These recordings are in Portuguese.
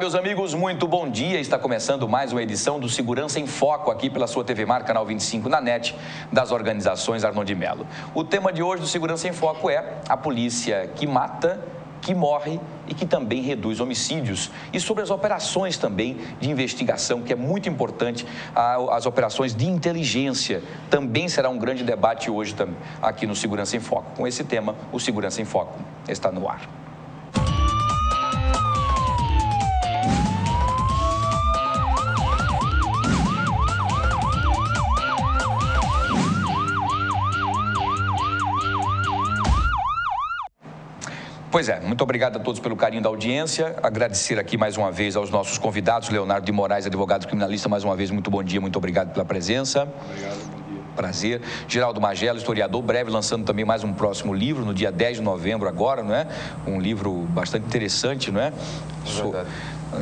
meus amigos, muito bom dia. Está começando mais uma edição do Segurança em Foco aqui pela sua TV Mar, canal 25 na NET, das organizações Arnon de Mello. O tema de hoje do Segurança em Foco é a polícia que mata, que morre e que também reduz homicídios. E sobre as operações também de investigação, que é muito importante, as operações de inteligência. Também será um grande debate hoje aqui no Segurança em Foco. Com esse tema, o Segurança em Foco está no ar. Pois é, muito obrigado a todos pelo carinho da audiência, agradecer aqui mais uma vez aos nossos convidados, Leonardo de Moraes, advogado criminalista, mais uma vez, muito bom dia, muito obrigado pela presença. Obrigado, bom dia. Prazer. Geraldo Magelo, historiador, breve lançando também mais um próximo livro, no dia 10 de novembro agora, não é? Um livro bastante interessante, não é? Verdade.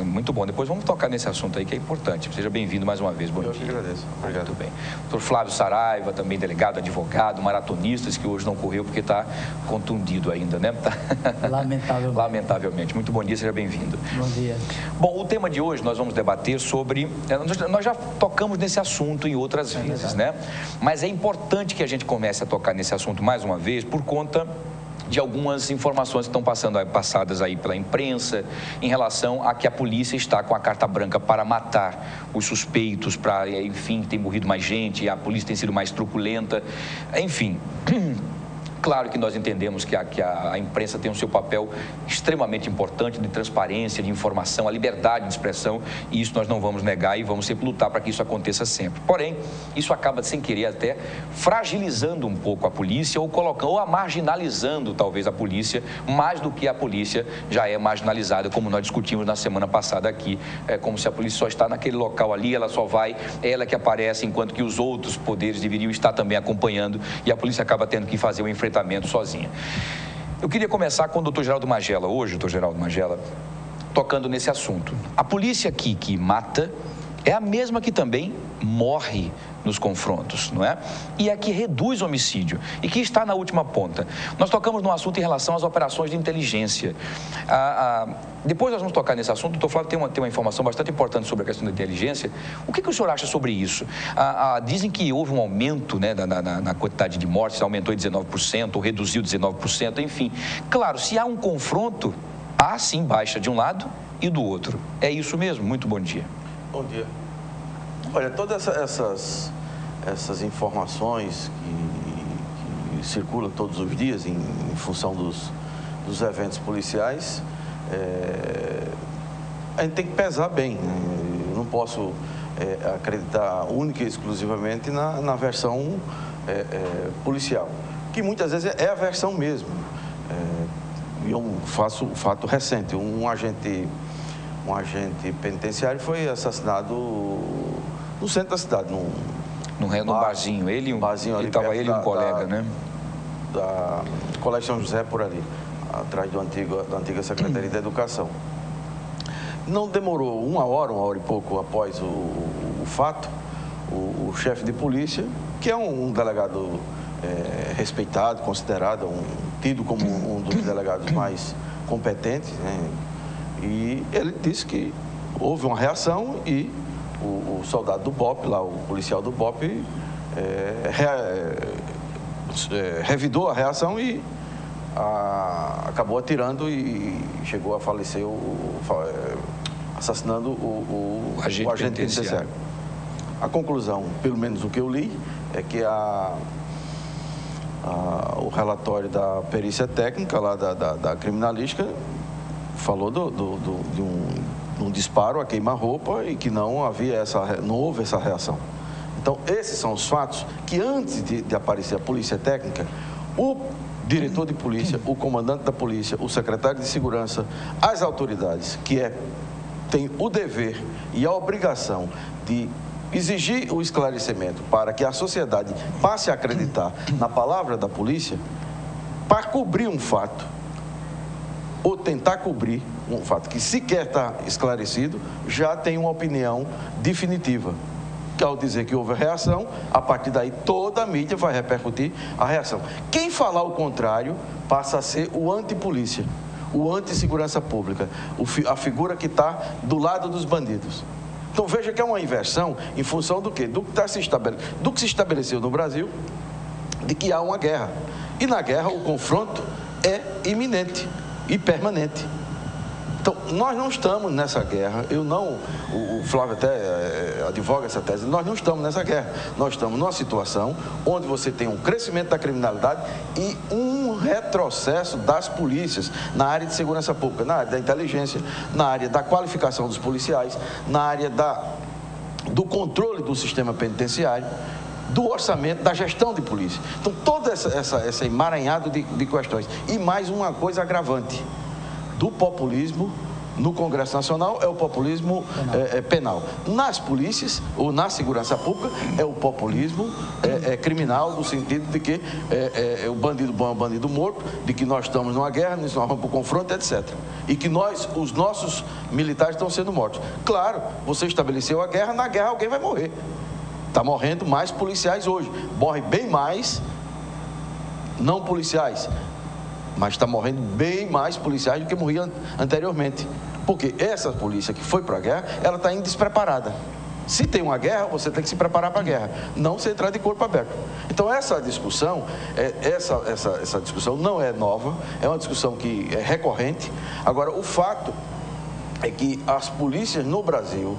Muito bom. Depois vamos tocar nesse assunto aí que é importante. Seja bem-vindo mais uma vez. Bom dia. Eu que agradeço. Obrigado. Muito bem. Dr. Flávio Saraiva, também delegado, advogado, maratonista, que hoje não correu porque está contundido ainda, né? Lamentavelmente. Lamentavelmente. Muito bom dia, seja bem-vindo. Bom dia. Bom, o tema de hoje nós vamos debater sobre... Nós já tocamos nesse assunto em outras vezes, né? Mas é importante que a gente comece a tocar nesse assunto mais uma vez por conta de algumas informações que estão passadas aí pela imprensa em relação a que a polícia está com a carta branca para matar os suspeitos, para, enfim, tem morrido mais gente, a polícia tem sido mais truculenta, enfim. Claro que nós entendemos que a imprensa tem o seu papel extremamente importante de transparência, de informação, a liberdade de expressão, e isso nós não vamos negar e vamos sempre lutar para que isso aconteça sempre. Porém, isso acaba, sem querer, até fragilizando um pouco a polícia ou marginalizando, talvez, a polícia, mais do que a polícia já é marginalizada, como nós discutimos na semana passada aqui. É como se a polícia só está naquele local ali, ela só vai, ela que aparece, enquanto que os outros poderes deveriam estar também acompanhando, e a polícia acaba tendo que fazer o enfrentamento sozinha. Eu queria começar com o doutor Geraldo Magela, hoje, doutor Geraldo Magela, tocando nesse assunto. A polícia aqui que mata é a mesma que também morre nos confrontos, não é? E a que reduz homicídio e que está na última ponta. Nós tocamos num assunto em relação às operações de inteligência. Depois nós vamos tocar nesse assunto. O doutor Flávio tem uma informação bastante importante sobre a questão da inteligência. O que o senhor acha sobre isso? Dizem que houve um aumento, né, na quantidade de mortes, aumentou em 19%, ou reduziu 19%, enfim. Claro, se há um confronto, há sim baixa de um lado e do outro. É isso mesmo? Muito bom dia. Bom dia. Olha, todas essas informações que circulam todos os dias em função dos eventos policiais, a gente tem que pesar bem, né? Eu não posso acreditar única e exclusivamente na versão policial, que muitas vezes é a versão mesmo. E eu faço um fato recente, um agente penitenciário foi assassinado no centro da cidade, num barzinho. Ele estava ele e um colega, né? Da Colégio São José, por ali, atrás da antiga Secretaria da Educação. Não demorou uma hora e pouco após o fato, o chefe de polícia, que é um delegado respeitado, considerado, tido como um dos delegados mais competentes, né? E ele disse que houve uma reação e o soldado do BOPE, lá, o policial do BOPE, revidou a reação e acabou atirando e chegou a falecer, assassinando o agente penitenciário. A conclusão, pelo menos o que eu li, é que o relatório da perícia técnica lá da criminalística falou de um disparo a queima-roupa e que não houve essa reação. Então, esses são os fatos que, antes de aparecer a polícia técnica, o diretor de polícia, o comandante da polícia, o secretário de segurança, as autoridades, têm o dever e a obrigação de exigir o esclarecimento para que a sociedade passe a acreditar na palavra da polícia, para cobrir um fato, ou tentar cobrir um fato que sequer está esclarecido, já tem uma opinião definitiva. Que ao dizer que houve reação, a partir daí toda a mídia vai repercutir a reação. Quem falar o contrário passa a ser o antipolícia. o anti-segurança pública, a figura que está do lado dos bandidos. Então veja que é uma inversão em função do quê? Do que se estabeleceu no Brasil, de que há uma guerra. E na guerra o confronto é iminente e permanente. Então, nós não estamos nessa guerra, o Flávio até advoga essa tese, nós não estamos nessa guerra, nós estamos numa situação onde você tem um crescimento da criminalidade e um retrocesso das polícias na área de segurança pública, na área da inteligência, na área da qualificação dos policiais, na área do controle do sistema penitenciário, do orçamento, da gestão de polícia. Então, todo esse emaranhado de questões. E mais uma coisa agravante do populismo no Congresso Nacional é o populismo penal. Nas polícias, ou na segurança pública, é o populismo criminal, no sentido de que o bandido bom é o bandido morto, de que nós estamos numa guerra, nós vamos para o confronto, etc. E que os nossos militares estão sendo mortos. Claro, você estabeleceu a guerra, na guerra alguém vai morrer. Está morrendo mais policiais hoje. Morre bem mais não policiais. Mas está morrendo bem mais policiais do que morria anteriormente. Porque essa polícia que foi para a guerra, ela está indo despreparada. Se tem uma guerra, você tem que se preparar para a guerra, não se entrar de corpo aberto. Então essa discussão, essa discussão não é nova, é uma discussão que é recorrente. Agora, o fato é que as polícias no Brasil,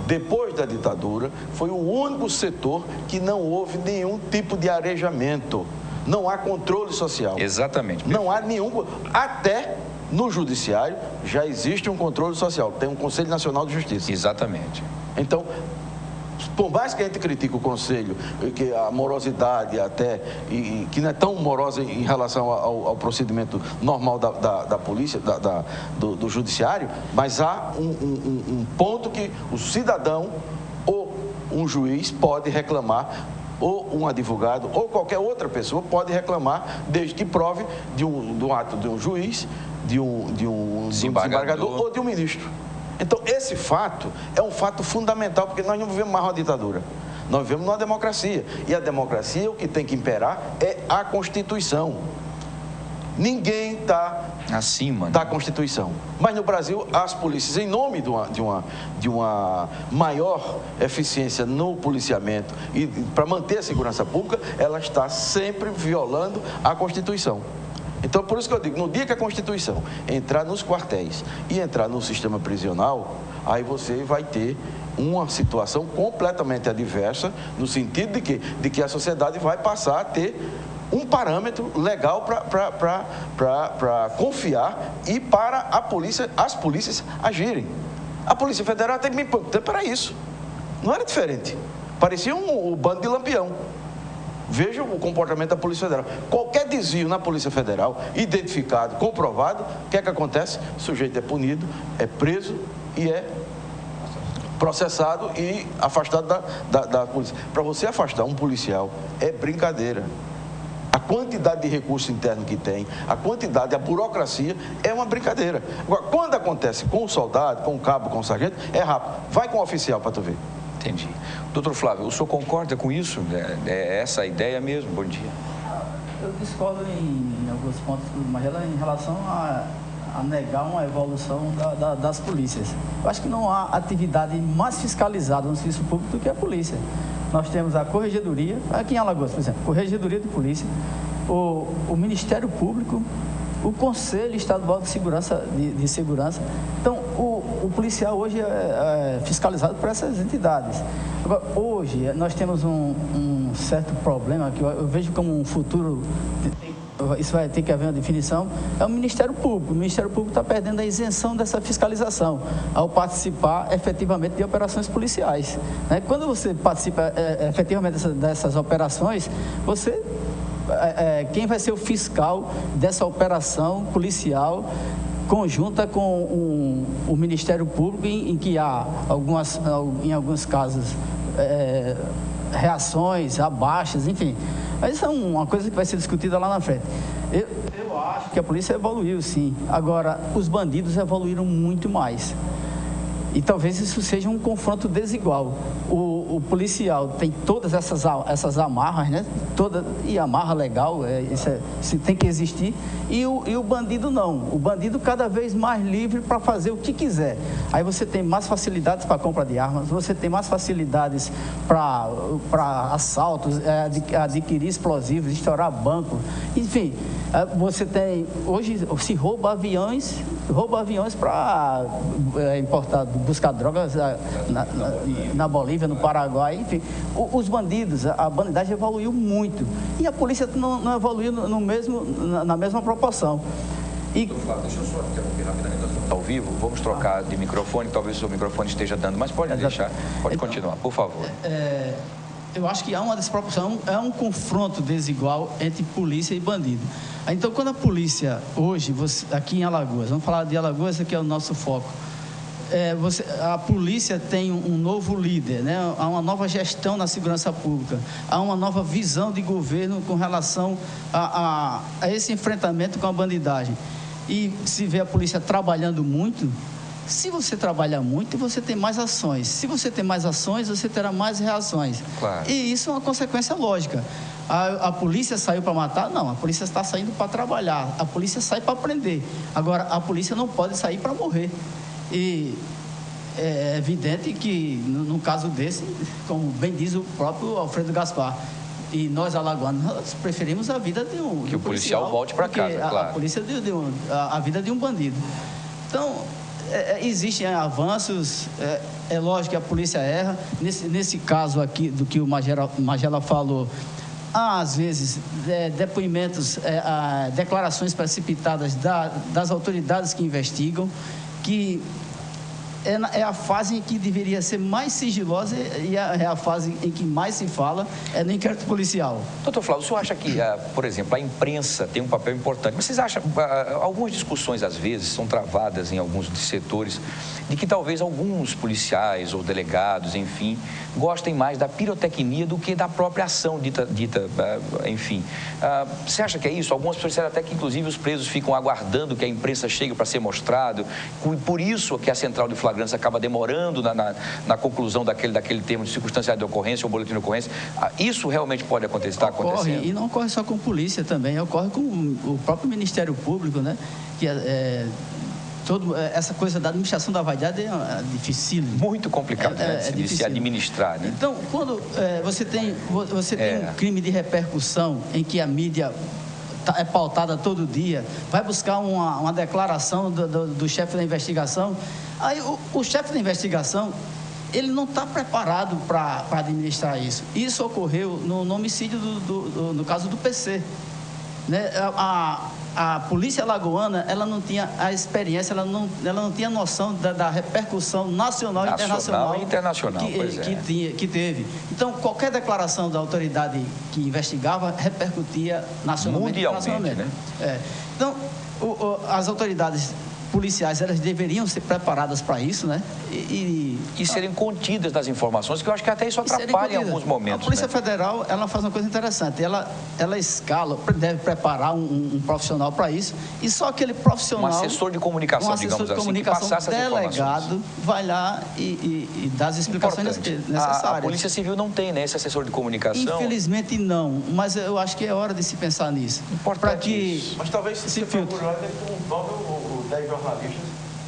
depois da ditadura, foi o único setor que não houve nenhum tipo de arejamento. Não há controle social. Exatamente. Não há nenhum... Até no judiciário já existe um controle social. Tem um Conselho Nacional de Justiça. Exatamente. Então, por mais que a gente critique o Conselho, que a morosidade até, e que não é tão morosa em relação ao procedimento normal da polícia, do judiciário, mas há um ponto que o cidadão ou um juiz pode reclamar, ou um advogado, ou qualquer outra pessoa pode reclamar, desde que prove do ato de um juiz, de um desembargador ou de um ministro. Então, esse fato é um fato fundamental, porque nós não vivemos mais uma ditadura. Nós vivemos numa democracia. E a democracia, o que tem que imperar é a Constituição. Ninguém está acima da Constituição. Mas no Brasil, as polícias, em nome de uma maior eficiência no policiamento e para manter a segurança pública, ela está sempre violando a Constituição. Então, por isso que eu digo, no dia que a Constituição entrar nos quartéis e entrar no sistema prisional, aí você vai ter uma situação completamente adversa, no sentido de que a sociedade vai passar a ter um parâmetro legal para confiar e para as polícias agirem. A Polícia Federal tem bem pouco tempo para isso. Não era diferente. Parecia um bando de lampião. Veja o comportamento da Polícia Federal. Qualquer desvio na Polícia Federal, identificado, comprovado, o que é que acontece? O sujeito é punido, é preso e é processado e afastado da polícia. Para você afastar um policial é brincadeira. A quantidade de recurso interno que tem, a burocracia é uma brincadeira. Agora, quando acontece com o soldado, com o cabo, com o sargento, é rápido. Vai com o oficial para tu ver. Entendi. Doutor Flávio, o senhor concorda com isso? É essa a ideia mesmo? Bom dia. Eu discordo em alguns pontos, mas em relação a negar uma evolução das polícias. Eu acho que não há atividade mais fiscalizada no serviço público do que a polícia. Nós temos a Corregedoria, aqui em Alagoas, por exemplo, Corregedoria de Polícia, o Ministério Público, o Conselho Estadual de Segurança. Então, o policial hoje é fiscalizado por essas entidades. Agora, hoje, nós temos um certo problema que eu vejo como um futuro, isso vai ter que haver uma definição, é o Ministério Público. O Ministério Público está perdendo a isenção dessa fiscalização ao participar efetivamente de operações policiais. Quando você participa efetivamente dessas operações, quem vai ser o fiscal dessa operação policial conjunta com o Ministério Público, em que há em alguns casos reações, abaixas, enfim. Mas isso é uma coisa que vai ser discutida lá na frente. Eu acho que a polícia evoluiu, sim. Agora, os bandidos evoluíram muito mais. E talvez isso seja um confronto desigual. O policial tem todas essas amarras, né? E amarra legal, isso tem que existir. E o bandido não. O bandido cada vez mais livre para fazer o que quiser. Aí você tem mais facilidades para compra de armas, você tem mais facilidades para assaltos, adquirir explosivos, estourar banco. Enfim, você tem... Hoje se rouba aviões para importar, buscar drogas na Bolívia, no Paraguai, enfim. Os bandidos, a bandidagem evoluiu muito. E a polícia não evoluiu na mesma proporção. Flávio, deixa eu só interromper rapidamente, nós estamos ao vivo, vamos trocar de microfone, talvez o seu microfone esteja dando, mas pode deixar, pode continuar, por favor. Eu acho que há uma desproporção, é um confronto desigual entre polícia e bandido. Então, quando a polícia, hoje, aqui em Alagoas, vamos falar de Alagoas, esse aqui é o nosso foco, a polícia tem um novo líder, né? Há uma nova gestão na segurança pública, há uma nova visão de governo com relação a esse enfrentamento com a bandidagem. E se vê a polícia trabalhando muito. Se você trabalha muito, você tem mais ações. Se você tem mais ações, você terá mais reações. Claro. E isso é uma consequência lógica. A polícia saiu para matar? Não, a polícia está saindo para trabalhar. A polícia sai para prender. Agora, a polícia não pode sair para morrer. E é evidente que, no caso desse, como bem diz o próprio Alfredo Gaspar, e nós alagoanos, nós preferimos a vida de um... Que o policial volte para casa, claro. A polícia a vida de um bandido. Então... existem avanços, é lógico que a polícia erra. Nesse caso aqui, do que o Magela falou, há às vezes depoimentos, declarações precipitadas das autoridades que investigam, que é a fase em que deveria ser mais sigilosa e é a fase em que mais se fala, no inquérito policial. Doutor Flávio, o senhor acha que, por exemplo, a imprensa tem um papel importante? Mas vocês acham, algumas discussões às vezes são travadas em alguns setores, de que talvez alguns policiais ou delegados, enfim, gostem mais da pirotecnia do que da própria ação dita enfim. Você acha que é isso? Algumas pessoas disseram até que, inclusive, os presos ficam aguardando que a imprensa chegue para ser mostrado, por isso que a central de flagrância acaba demorando na conclusão daquele termo de circunstanciais de ocorrência ou boletim de ocorrência. Isso realmente pode acontecer, está acontecendo? E não ocorre só com polícia também, ocorre com o próprio Ministério Público, né? Que essa coisa da administração da vaidade é difícil. Muito complicado de se administrar, né? Então, quando você tem um crime de repercussão em que a mídia é pautada todo dia, vai buscar uma declaração do chefe da investigação, aí o chefe da investigação, ele não está preparado para administrar isso. Isso ocorreu no homicídio no caso do PC. Né? A polícia alagoana, ela não tinha a experiência, ela não tinha noção da repercussão nacional e internacional que teve. Então, qualquer declaração da autoridade que investigava repercutia nacionalmente. Mundialmente, né? Então, as autoridades policiais, elas deveriam ser preparadas para isso, né? E serem contidas nas informações, que eu acho que até isso atrapalha em alguns momentos. A Polícia Federal, ela faz uma coisa interessante, ela escala, deve preparar um profissional para isso, e só aquele profissional... Um assessor de comunicação, digamos assim, que passar essas delegado, vai lá e dá as explicações necessárias. A Polícia Civil não tem, né, esse assessor de comunicação? Infelizmente não, mas eu acho que é hora de se pensar nisso. Importante isso. Mas talvez se filtre lá dentro de 10 jornalistas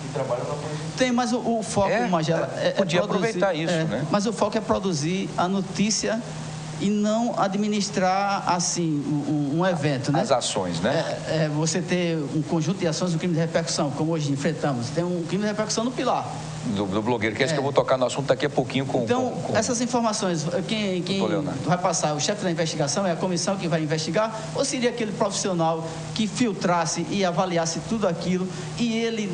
que trabalham na polícia. Tem, mas o foco, Magela, podia aproveitar isso, né? Mas o foco é produzir a notícia e não administrar, assim, um evento, né? As ações, né? Você ter um conjunto de ações do crime de repercussão, como hoje enfrentamos. Tem um crime de repercussão no Pilar. Do blogueiro, que é esse que eu vou tocar no assunto daqui a pouquinho com... Então, essas informações, quem vai passar, o chefe da investigação, é a comissão que vai investigar, ou seria aquele profissional que filtrasse e avaliasse tudo aquilo e ele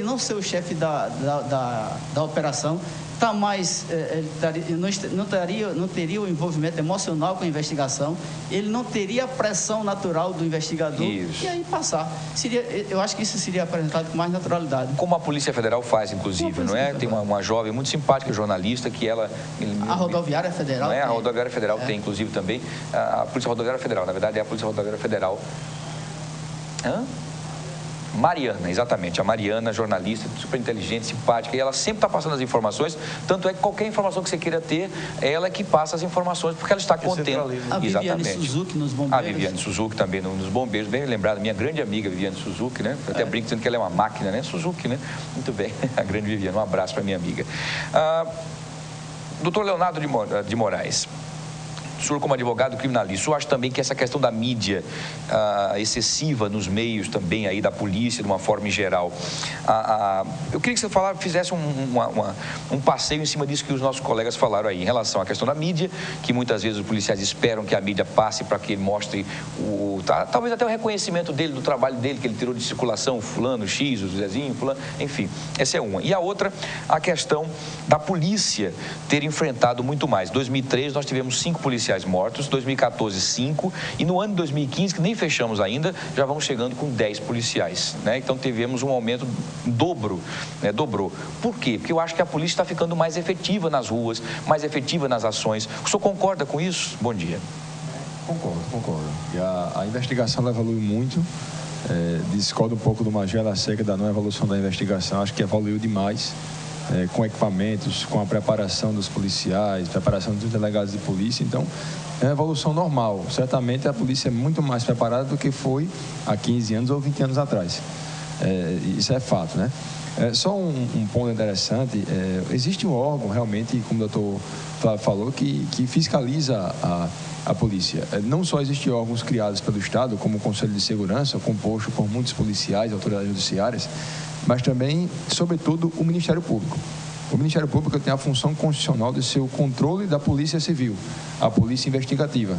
não ser o chefe da operação, tá mais, não teria o envolvimento emocional com a investigação, ele não teria a pressão natural do investigador. Isso. E aí passar. Eu acho que isso seria apresentado com mais naturalidade. Como a Polícia Federal faz, inclusive, não é? Tem uma jovem muito simpática, jornalista, que ela... A Rodoviária Federal. Não é? A Rodoviária Federal tem, inclusive, também. A Polícia Rodoviária Federal, na verdade, é a Polícia Rodoviária Federal. Mariana, exatamente. A Mariana, jornalista, super inteligente, simpática, e ela sempre está passando as informações, tanto é que qualquer informação que você queira ter, é ela que passa as informações, porque ela está contente. A Viviane Suzuki nos bombeiros. A Viviane Suzuki também nos bombeiros, bem lembrada, minha grande amiga Viviane Suzuki, né? Eu até brinco dizendo que ela é uma máquina, né? Suzuki, né? Muito bem, a grande Viviane, um abraço para minha amiga. Doutor Leonardo de Moraes, o senhor como advogado criminalista, o senhor acha também que essa questão da mídia excessiva nos meios também aí da polícia, de uma forma em geral, eu queria que você fizesse um passeio em cima disso que os nossos colegas falaram aí, em relação à questão da mídia, que muitas vezes os policiais esperam que a mídia passe para que ele mostre talvez até o reconhecimento dele, do trabalho dele, que ele tirou de circulação, fulano, X, o Zezinho, fulano, enfim, essa é uma. E a outra, a questão da polícia ter enfrentado muito mais. Em 2003 nós tivemos 5 policiais mortos, 2014 5, e no ano de 2015, que nem fechamos ainda, já vamos chegando com 10 policiais, né? Então tivemos um aumento dobro, né? Dobrou. Por quê? Porque eu acho que a polícia está ficando mais efetiva nas ruas, mais efetiva nas ações. O senhor concorda com isso? Bom dia. Concordo. E a investigação ela evoluiu muito. Discordo um pouco do Magela acerca da não evolução da investigação. Acho que evoluiu demais. Com equipamentos, com a preparação dos policiais, preparação dos delegados de polícia. Então, é uma evolução normal. Certamente a polícia é muito mais preparada do que foi há 15 anos ou 20 anos atrás. Isso é fato, né? Só um ponto interessante, existe um órgão realmente, como o doutor Flávio falou, que fiscaliza a polícia. Não só existem órgãos criados pelo Estado, como o Conselho de Segurança, composto por muitos policiais, autoridades judiciárias, mas também, sobretudo, o Ministério Público. O Ministério Público tem a função constitucional de ser o controle da Polícia Civil, a Polícia Investigativa.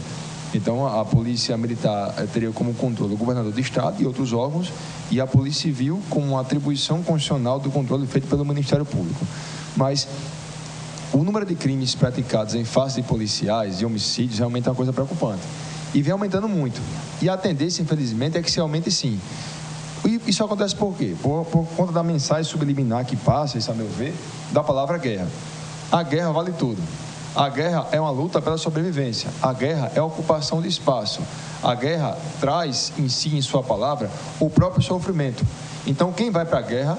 Então, a Polícia Militar teria como controle o governador do Estado e outros órgãos, e a Polícia Civil com uma atribuição constitucional do controle feito pelo Ministério Público. Mas o número de crimes praticados em face de policiais e homicídios realmente é uma coisa preocupante. E vem aumentando muito. E a tendência, infelizmente, é que se aumente sim. E isso acontece por quê? Por conta da mensagem subliminar que passa, isso a meu ver, da palavra guerra. A guerra vale tudo. A guerra é uma luta pela sobrevivência. A guerra é a ocupação de espaço. A guerra traz em si, em sua palavra, o próprio sofrimento. Então, quem vai para a guerra,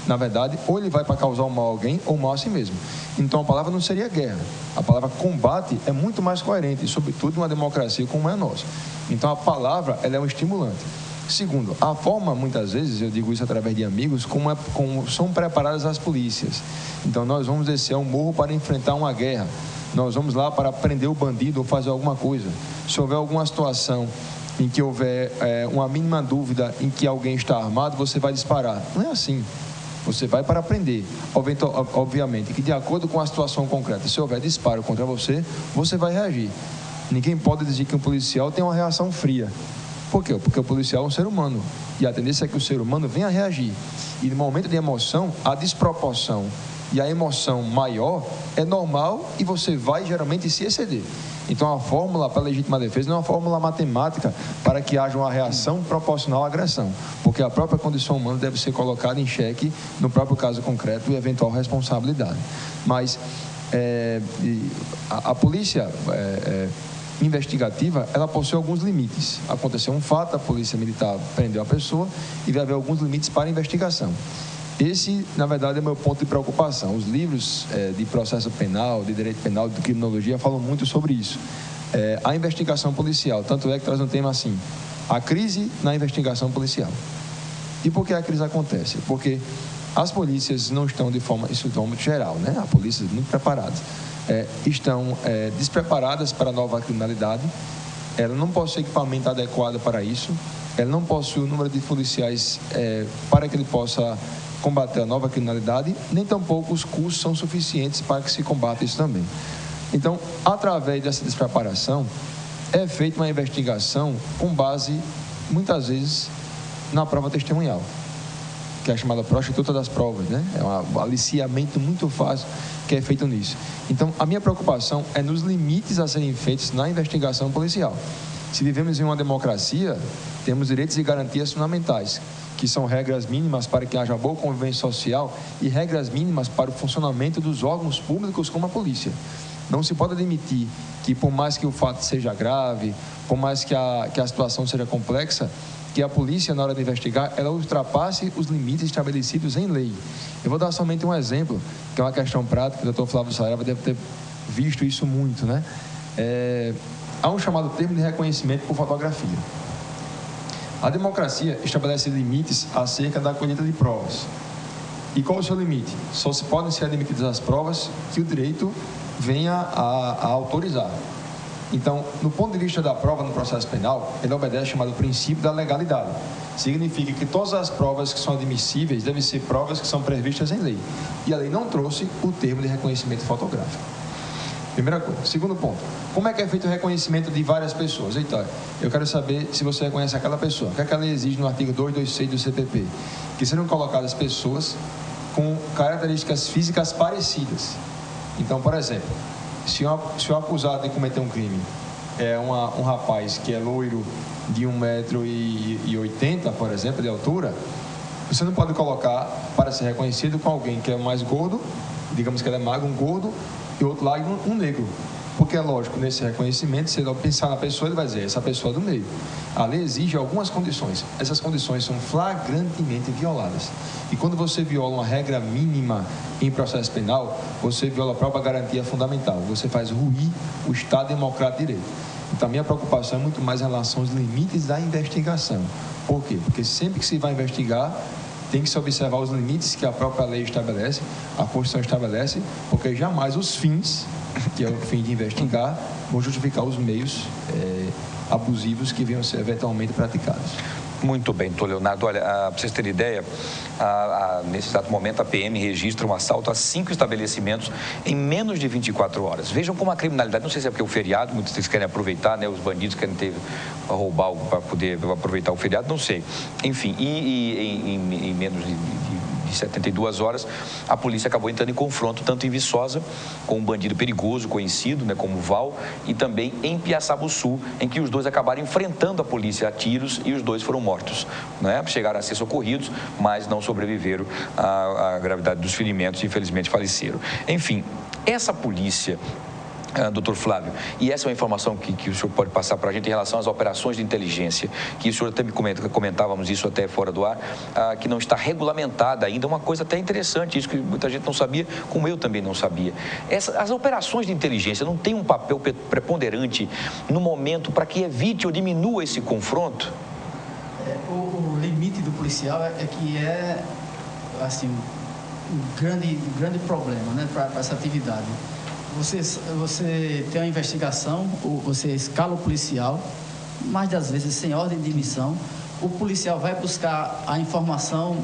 na verdade, ou ele vai para causar um mal a alguém ou um mal a si mesmo. Então, a palavra não seria guerra. A palavra combate é muito mais coerente, sobretudo numa democracia como é a nossa. Então, a palavra ela é um estimulante. Segundo, a forma, muitas vezes, eu digo isso através de amigos, como são preparadas as polícias. Então, nós vamos descer ao morro para enfrentar uma guerra. Nós vamos lá para prender o bandido ou fazer alguma coisa. Se houver alguma situação em que houver uma mínima dúvida em que alguém está armado, você vai disparar. Não é assim. Você vai para prender. Obviamente que, de acordo com a situação concreta, se houver disparo contra você, você vai reagir. Ninguém pode dizer que um policial tem uma reação fria. Por quê? Porque o policial é um ser humano. E a tendência é que o ser humano venha a reagir. E no momento de emoção, a desproporção e a emoção maior é normal e você vai geralmente se exceder. Então a fórmula para a legítima defesa não é uma fórmula matemática para que haja uma reação proporcional à agressão. Porque a própria condição humana deve ser colocada em xeque no próprio caso concreto e eventual responsabilidade. Mas a polícia investigativa, ela possui alguns limites. Aconteceu um fato, a polícia militar prendeu a pessoa e vai haver alguns limites para a investigação. Esse, na verdade, é o meu ponto de preocupação. Os livros de processo penal, de direito penal, de criminologia, falam muito sobre isso. A investigação policial, tanto é que traz um tema assim, a crise na investigação policial. E por que a crise acontece? Porque as polícias não estão de forma muito geral, né? A polícia muito preparadas. Estão despreparadas para a nova criminalidade, ela não possui equipamento adequado para isso, ela não possui o número de policiais para que ele possa combater a nova criminalidade, nem tampouco os cursos são suficientes para que se combata isso também. Então, através dessa despreparação, é feita uma investigação com base, muitas vezes, na prova testemunhal, que é a chamada prostituta das provas, né? É um aliciamento muito fácil que é feito nisso. Então, a minha preocupação é nos limites a serem feitos na investigação policial. Se vivemos em uma democracia, temos direitos e garantias fundamentais, que são regras mínimas para que haja boa convivência social e regras mínimas para o funcionamento dos órgãos públicos como a polícia. Não se pode admitir que, por mais que o fato seja grave, por mais que a situação seja complexa, que a polícia, na hora de investigar, ela ultrapasse os limites estabelecidos em lei. Eu vou dar somente um exemplo, que é uma questão prática, o doutor Flávio Saraiva deve ter visto isso muito, né? Há um chamado termo de reconhecimento por fotografia. A democracia estabelece limites acerca da colheita de provas. E qual é o seu limite? Só se podem ser admitidas as provas que o direito venha a autorizar. Então, no ponto de vista da prova no processo penal, ele obedece ao chamado princípio da legalidade. Significa que todas as provas que são admissíveis devem ser provas que são previstas em lei. E a lei não trouxe o termo de reconhecimento fotográfico. Primeira coisa. Segundo ponto, como é que é feito o reconhecimento de várias pessoas? Então, eu quero saber se você reconhece aquela pessoa. O que é que a lei exige no artigo 226 do CPP? Que sejam colocadas pessoas com características físicas parecidas. Então, por exemplo, se o acusado de cometer um crime é um rapaz que é loiro de 1,80 m, por exemplo, de altura, você não pode colocar para ser reconhecido com alguém que é mais gordo, digamos que ele é magro, um gordo, e outro lado um negro. Porque é lógico, nesse reconhecimento, se ele pensar na pessoa, ele vai dizer, essa pessoa é do meio. A lei exige algumas condições. Essas condições são flagrantemente violadas. E quando você viola uma regra mínima em processo penal, você viola a própria garantia fundamental. Você faz ruir o Estado Democrático de Direito. Então, a minha preocupação é muito mais em relação aos limites da investigação. Por quê? Porque sempre que se vai investigar, tem que se observar os limites que a própria lei estabelece, a Constituição estabelece, porque jamais os fins, que é o fim de investigar, vão justificar os meios abusivos que venham a ser eventualmente praticados. Muito bem, doutor Leonardo. Olha, para vocês terem ideia, nesse exato momento a PM registra um assalto a 5 estabelecimentos em menos de 24 horas. Vejam como a criminalidade, não sei se é porque é o feriado, muitos deles querem aproveitar, né? Os bandidos querem roubar algo para poder aproveitar o feriado, não sei. Enfim, em menos de 72 horas, a polícia acabou entrando em confronto tanto em Viçosa, com um bandido perigoso conhecido, né, como Val, e também em Piaçabuçu, em que os dois acabaram enfrentando a polícia a tiros e os dois foram mortos, né? Chegaram a ser socorridos, mas não sobreviveram à gravidade dos ferimentos e infelizmente faleceram. Enfim, essa polícia, doutor Flávio, e essa é uma informação que o senhor pode passar para a gente em relação às operações de inteligência, que o senhor até me comentávamos isso até fora do ar, que não está regulamentada ainda, uma coisa até interessante, isso que muita gente não sabia, como eu também não sabia. As operações de inteligência não têm um papel preponderante no momento para que evite ou diminua esse confronto? O limite do policial é que assim, um grande problema, né, para essa atividade. Você tem uma investigação, você escala o policial, mais das vezes sem ordem de missão, o policial vai buscar a informação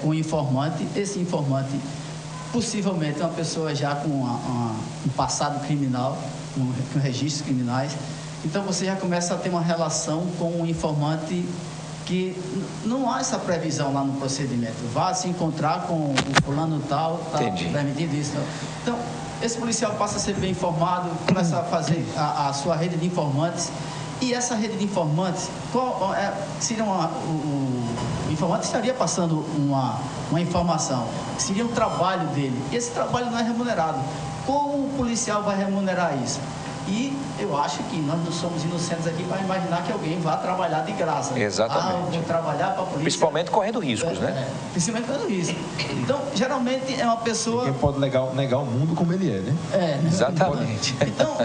com o informante, esse informante possivelmente é uma pessoa já com um passado criminal, com registros criminais, então você já começa a ter uma relação com o informante que não há essa previsão lá no procedimento, vá se encontrar com o fulano tal, permitido isso. Então, esse policial passa a ser bem informado, começa a fazer a sua rede de informantes, e essa rede de informantes, o informante estaria passando uma informação, seria um trabalho dele, e esse trabalho não é remunerado. Como o policial vai remunerar isso? E eu acho que nós não somos inocentes aqui para imaginar que alguém vá trabalhar de graça. Exatamente. Eu vou trabalhar para a polícia. Principalmente correndo riscos, né? Principalmente correndo riscos. Então, geralmente é uma pessoa... Ninguém pode negar o mundo como ele é, né? Exatamente. Então,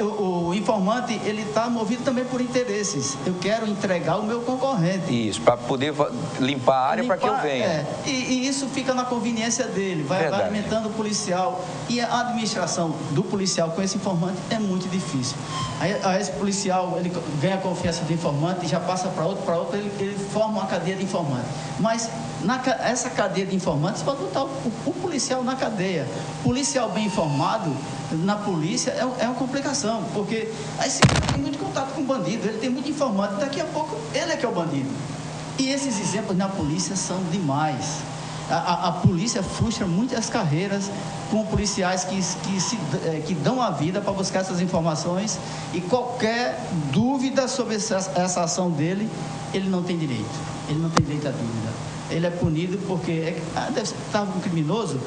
o informante, ele está movido também por interesses. Eu quero entregar o meu concorrente. Isso, para poder limpar a área para que eu venha. E isso fica na conveniência dele, vai alimentando o policial. E a administração do policial com esse informante é muito difícil. Aí esse policial, ele ganha a confiança do informante e já passa para outro, ele forma uma cadeia de informantes. Mas essa cadeia de informantes pode botar o policial na cadeia. Policial bem informado na polícia é uma complicação, porque aí você tem muito contato com o bandido, ele tem muito informante, daqui a pouco ele é que é o bandido. E esses exemplos na polícia são demais. A polícia frustra muitas carreiras com policiais que dão a vida para buscar essas informações, e qualquer dúvida sobre essa ação dele, ele não tem direito. Ele não tem direito à dúvida. ele é punido porque estava com um criminoso,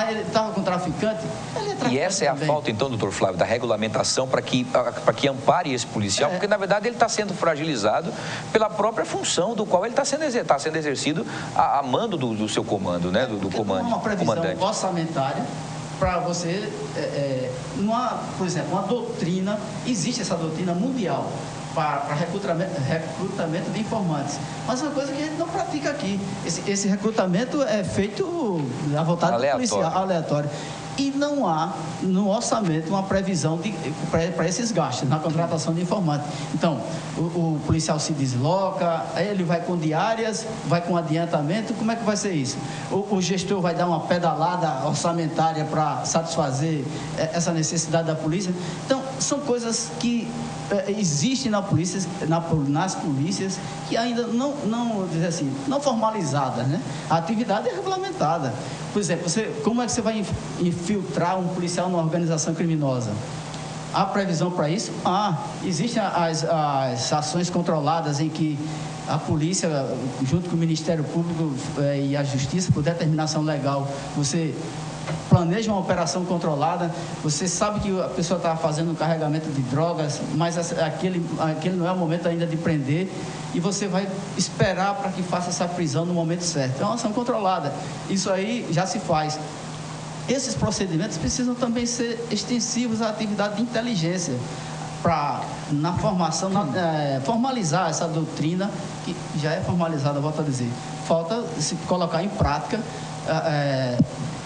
ele estava com um traficante, ele é traficante. E essa é a falta, então, doutor Flávio, da regulamentação para que ampare esse policial, porque, na verdade, ele está sendo fragilizado pela própria função do qual ele está sendo exercido a mando do seu comando, né? Do comandante. Uma previsão orçamentária para você, por exemplo, uma doutrina, existe essa doutrina mundial para recrutamento de informantes, mas é uma coisa que a gente não pratica aqui. Esse recrutamento é feito à vontade do policial, aleatório. E não há no orçamento uma previsão para esses gastos, na contratação de informante. Então, o policial se desloca, ele vai com diárias, vai com adiantamento, como é que vai ser isso? O gestor vai dar uma pedalada orçamentária para satisfazer essa necessidade da polícia? Então, são coisas que existem nas polícias que ainda não formalizadas, né? A atividade é regulamentada. Por exemplo, como é que você vai infiltrar um policial numa organização criminosa? Há previsão para isso? Existem as ações controladas em que a polícia, junto com o Ministério Público e a Justiça, por determinação legal, você planeja uma operação controlada, você sabe que a pessoa está fazendo um carregamento de drogas, mas aquele não é o momento ainda de prender, e você vai esperar para que faça essa prisão no momento certo. É uma ação controlada. Isso aí já se faz. Esses procedimentos precisam também ser extensivos à atividade de inteligência, para, na formação, formalizar essa doutrina, que já é formalizada, volto a dizer. Falta se colocar em prática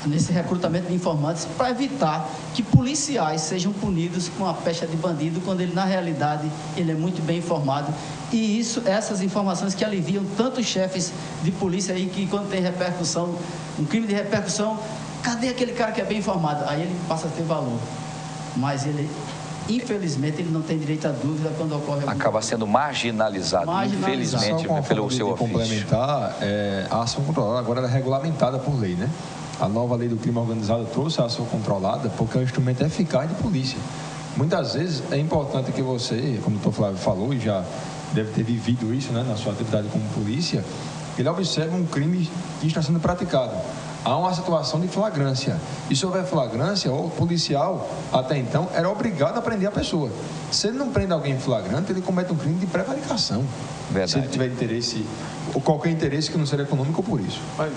nesse recrutamento de informantes para evitar que policiais sejam punidos com a pecha de bandido, quando ele, na realidade, ele é muito bem informado. E essas informações que aliviam tantos chefes de polícia aí, que quando tem repercussão, um crime de repercussão, cadê aquele cara que é bem informado? Aí ele passa a ter valor. Mas ele, infelizmente, ele não tem direito à dúvida quando ocorre... Acaba sendo marginalizado. Infelizmente, pelo seu ofício. Complementar, a ação controlada agora ela é regulamentada por lei, né? A nova lei do crime organizado trouxe a ação controlada porque é um instrumento eficaz de polícia. Muitas vezes é importante que você, como o doutor Flávio falou, e já deve ter vivido isso, né, na sua atividade como polícia, ele observa um crime que está sendo praticado. Há uma situação de flagrância. E se houver flagrância, o policial, até então, era obrigado a prender a pessoa. Se ele não prende alguém em flagrante, ele comete um crime de prevaricação. Verdade. Se ele tiver interesse, ou qualquer interesse que não seja econômico por isso. Mas,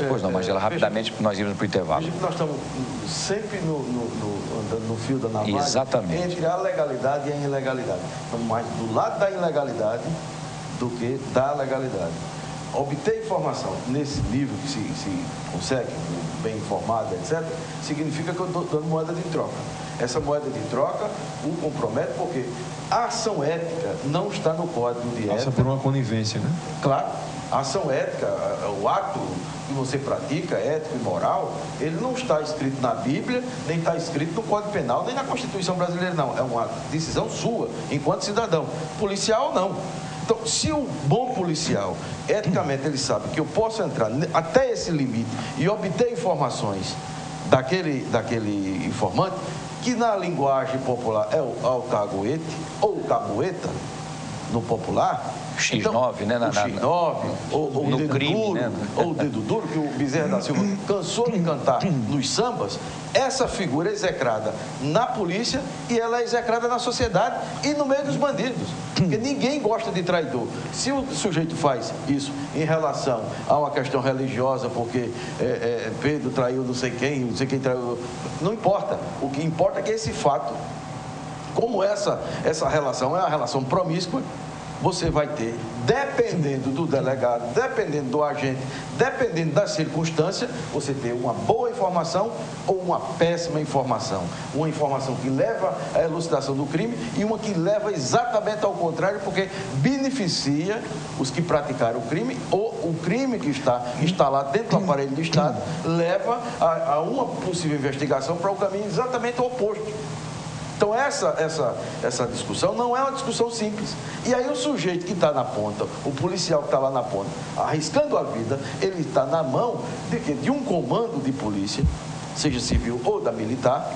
pois não, Magela, rapidamente nós irmos para o intervalo. Veja que nós estamos sempre andando no fio da navalha. Exatamente. Entre a legalidade e a ilegalidade. Estamos mais do lado da ilegalidade do que da legalidade. Obter informação nesse nível que se consegue, bem informado, etc., significa que eu estou dando moeda de troca. Essa moeda de troca o compromete porque a ação ética não está no código de ética. Passa por uma conivência, né? Claro, a ação ética, o ato que você pratica, ético e moral, ele não está escrito na Bíblia, nem está escrito no Código Penal, nem na Constituição Brasileira, não. É uma decisão sua, enquanto cidadão. Policial, não. Então, se o bom policial, eticamente, ele sabe que eu posso entrar até esse limite e obter informações daquele informante, que na linguagem popular é o alcaguete ou cabueta, no popular, X9, então, né? O X9, ou o dedo crime, duro, né? ou o dedo duro, que o Bezerra da Silva cansou de cantar nos sambas. Essa figura é execrada na polícia e ela é execrada na sociedade e no meio dos bandidos. Porque ninguém gosta de traidor. Se o sujeito faz isso em relação a uma questão religiosa, porque Pedro traiu não sei quem traiu, não importa. O que importa é que esse fato, como essa relação é uma relação promíscua, você vai ter, dependendo do delegado, dependendo do agente, dependendo da circunstância, você ter uma boa informação ou uma péssima informação. Uma informação que leva à elucidação do crime e uma que leva exatamente ao contrário, porque beneficia os que praticaram o crime, ou o crime que está instalado dentro do aparelho do Estado leva a uma possível investigação para o caminho exatamente oposto. Então, essa discussão não é uma discussão simples. E aí o sujeito que está na ponta, o policial que está lá na ponta, arriscando a vida, ele está na mão de um comando de polícia, seja civil ou da militar,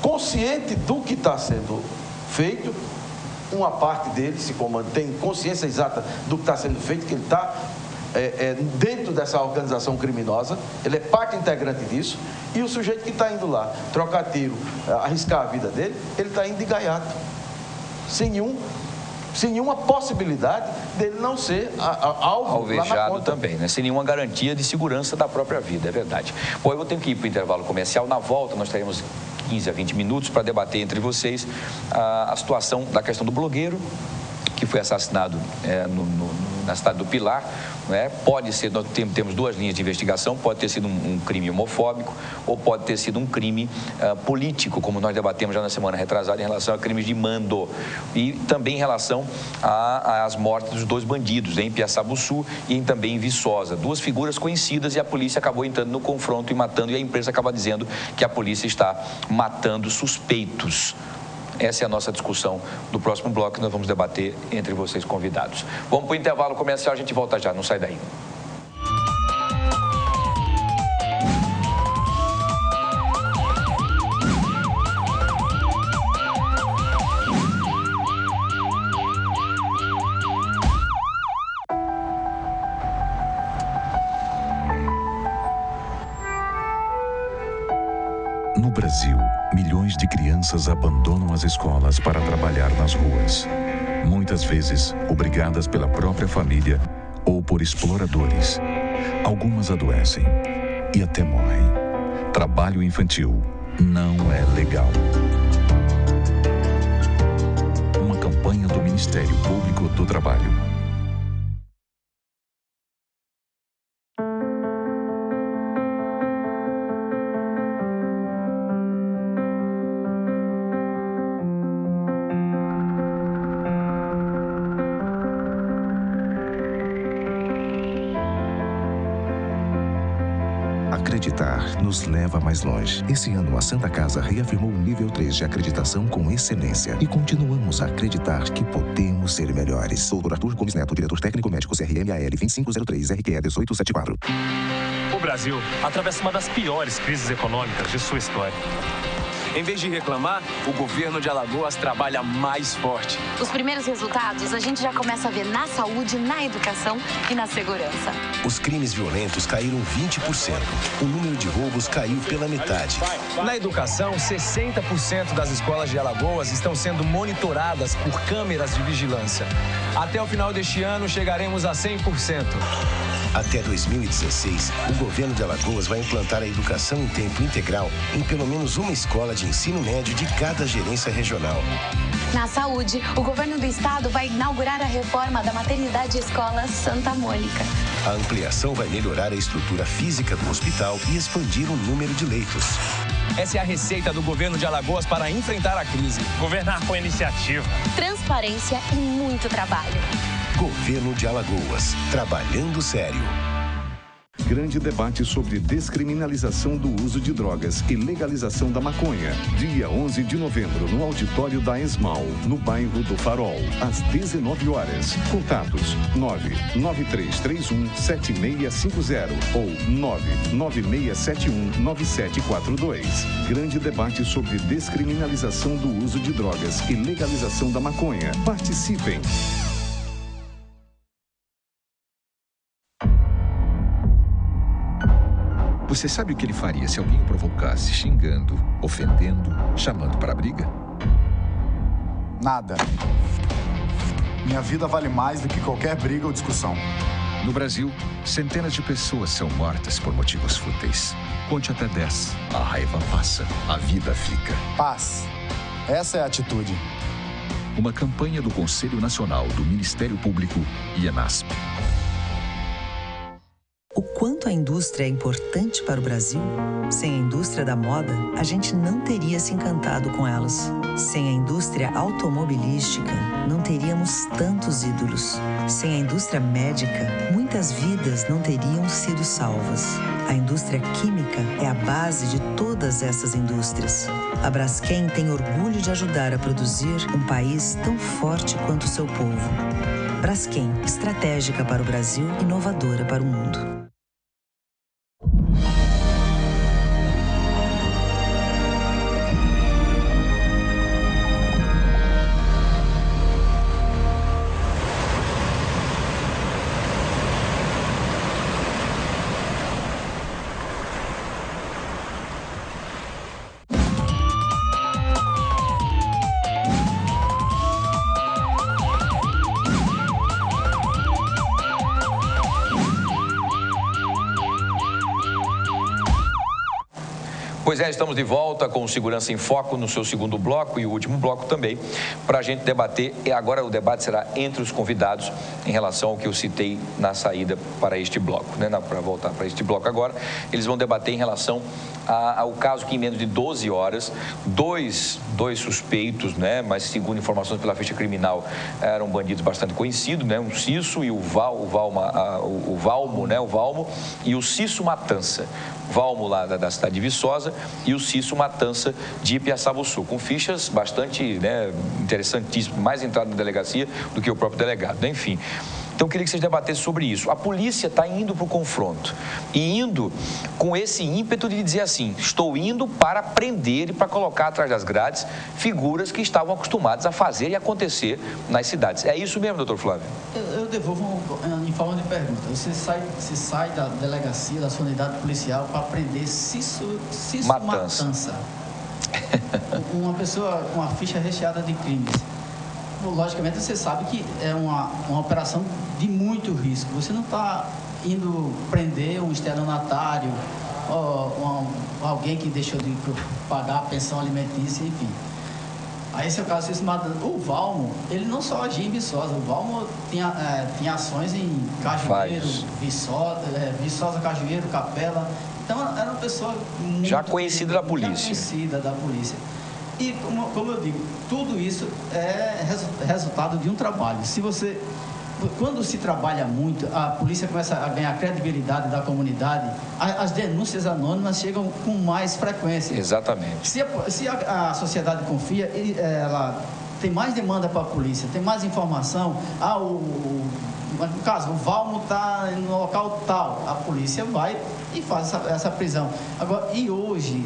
consciente do que está sendo feito. Uma parte dele, esse comando, tem consciência exata do que está sendo feito, que ele está dentro dessa organização criminosa, ele é parte integrante disso, e o sujeito que está indo lá trocar tiro, arriscar a vida dele, ele está indo de gaiato, sem nenhuma possibilidade dele não ser alvejado também, né? Sem nenhuma garantia de segurança da própria vida, é verdade. Bom, eu vou ter que ir para o intervalo comercial. Na volta, nós teremos 15 a 20 minutos para debater entre vocês a situação da questão do blogueiro que foi assassinado na cidade do Pilar, né? Pode ser, nós temos duas linhas de investigação, pode ter sido um crime homofóbico ou pode ter sido um crime político, como nós debatemos já na semana retrasada em relação a crimes de mando e também em relação às mortes dos dois bandidos, em Piaçabuçu e também em Viçosa, duas figuras conhecidas, e a polícia acabou entrando no confronto e matando, e a imprensa acaba dizendo que a polícia está matando suspeitos. Essa é a nossa discussão do próximo bloco que nós vamos debater entre vocês convidados. Vamos para o intervalo comercial, a gente volta já, não sai daí. No Brasil, milhões de crianças abandonam as escolas para trabalhar nas ruas. Muitas vezes, obrigadas pela própria família ou por exploradores. Algumas adoecem e até morrem. Trabalho infantil não é legal. Uma campanha do Ministério Público do Trabalho. Acreditar nos leva mais longe. Esse ano, a Santa Casa reafirmou o nível 3 de acreditação com excelência. E continuamos a acreditar que podemos ser melhores. Dr. Arthur Gomes Neto, diretor técnico médico CRMAL 2503 RQE 1874. O Brasil atravessa uma das piores crises econômicas de sua história. Em vez de reclamar, o governo de Alagoas trabalha mais forte. Os primeiros resultados a gente já começa a ver na saúde, na educação e na segurança. Os crimes violentos caíram 20%. O número de roubos caiu pela metade. Na educação, 60% das escolas de Alagoas estão sendo monitoradas por câmeras de vigilância. Até o final deste ano, chegaremos a 100%. Até 2016, o governo de Alagoas vai implantar a educação em tempo integral em pelo menos uma escola de ensino médio de cada gerência regional. Na saúde, o governo do estado vai inaugurar a reforma da maternidade escola Santa Mônica. A ampliação vai melhorar a estrutura física do hospital e expandir o número de leitos. Essa é a receita do governo de Alagoas para enfrentar a crise. Governar com iniciativa, transparência e muito trabalho. Governo de Alagoas, trabalhando sério. Grande debate sobre descriminalização do uso de drogas e legalização da maconha. Dia 11 de novembro, no auditório da ESMAL, no bairro do Farol, às 19 horas. Contatos 993317650 ou 996719742. Grande debate sobre descriminalização do uso de drogas e legalização da maconha. Participem! Você sabe o que ele faria se alguém o provocasse xingando, ofendendo, chamando para a briga? Nada. Minha vida vale mais do que qualquer briga ou discussão. No Brasil, centenas de pessoas são mortas por motivos fúteis. Conte até 10. A raiva passa, a vida fica. Paz. Essa é a atitude. Uma campanha do Conselho Nacional do Ministério Público e ENASP. O quanto a indústria é importante para o Brasil? Sem a indústria da moda, a gente não teria se encantado com elas. Sem a indústria automobilística, não teríamos tantos ídolos. Sem a indústria médica, muitas vidas não teriam sido salvas. A indústria química é a base de todas essas indústrias. A Braskem tem orgulho de ajudar a produzir um país tão forte quanto o seu povo. Braskem, estratégica para o Brasil, inovadora para o mundo. Pois é, estamos de volta com o Segurança em Foco no seu segundo bloco e o último bloco também, para a gente debater. E agora o debate será entre os convidados em relação ao que eu citei na saída para este bloco, né? Para voltar para este bloco agora, eles vão debater em relação ao caso que em menos de 12 horas, dois suspeitos, né? Mas segundo informações pela ficha criminal, eram bandidos bastante conhecidos, né? Um Cisso e o Valmo, né? O Valmo e o Cisso Matança. Valmo lá da cidade de Viçosa e o Cisso Matança de Ipiaçabuçu, com fichas bastante, né, interessantíssimas, mais entrada na delegacia do que o próprio delegado, né? Enfim. Então, eu queria que vocês debatessem sobre isso. A polícia está indo para o confronto e indo com esse ímpeto de dizer assim, estou indo para prender e para colocar atrás das grades figuras que estavam acostumadas a fazer e acontecer nas cidades. É isso mesmo, doutor Flávio? Eu devolvo em forma de pergunta. Você sai da delegacia, da sua unidade policial para prender Cisso Matança. Uma pessoa com a ficha recheada de crimes. Logicamente, você sabe que é uma operação de muito risco. Você não está indo prender um estelionatário, alguém que deixou de pagar a pensão alimentícia, enfim. Aí, esse é o caso de Matança. O Valmo, ele não só agia em Viçosa. O Valmo tinha ações em Cajueiro, Viçosa, Cajueiro, Capela. Então, era uma pessoa muito já conhecida da polícia. E, como eu digo, tudo isso é resultado de um trabalho. Quando se trabalha muito, a polícia começa a ganhar credibilidade da comunidade, as denúncias anônimas chegam com mais frequência. Exatamente. Se a sociedade confia, ela tem mais demanda para a polícia, tem mais informação. No caso, o Valmo está no local tal, a polícia vai e faz essa prisão. Agora, e hoje,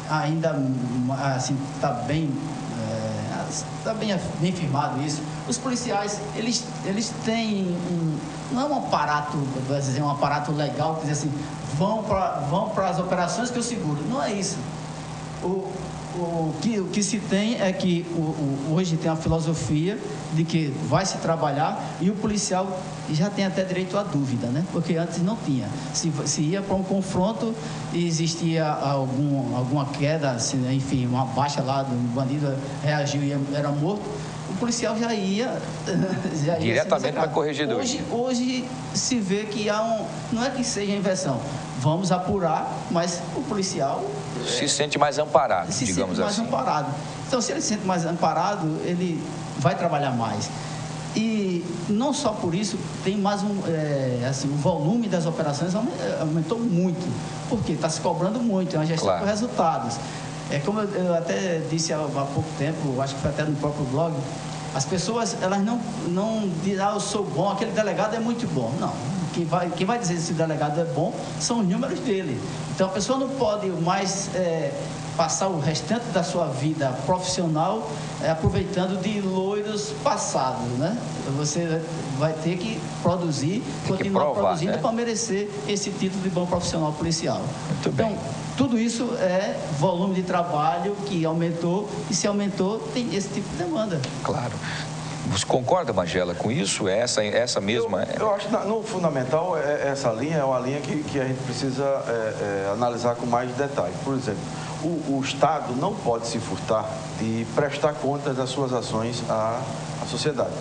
ainda assim, está bem firmado isso. Os policiais, eles têm não é um aparato, um aparato legal que diz assim, vão para as operações que eu seguro. Não é isso. O que se tem é que hoje tem a filosofia de que vai se trabalhar e o policial já tem até direito à dúvida, né? Porque antes não tinha. Se ia para um confronto e existia alguma queda, enfim, uma baixa lá do bandido reagiu e era morto, o policial já ia diretamente para a corregedoria. Hoje se vê que não é que seja inversão, vamos apurar, mas o policial se sente mais amparado, digamos assim. Então, se ele se sente mais amparado, ele vai trabalhar mais. E não só por isso, tem mais o volume das operações aumentou muito, porque está se cobrando muito, é uma gestão por resultados. Como eu até disse há pouco tempo, acho que foi até no próprio blog, as pessoas, elas não dizem, eu sou bom, aquele delegado é muito bom. Não, quem vai dizer se o delegado é bom são os números dele. Então, a pessoa não pode mais passar o restante da sua vida profissional aproveitando de loiros passados, né? Você vai ter que produzir, continuar produzindo, né, para merecer esse título de bom profissional policial. Muito bem. Tudo isso é volume de trabalho que aumentou, e se aumentou, tem esse tipo de demanda. Claro. Você concorda, Magela, com isso? É essa mesma... Eu acho que no fundamental, essa linha é uma linha que a gente precisa analisar com mais detalhe. Por exemplo, o Estado não pode se furtar de prestar contas das suas ações à sociedade.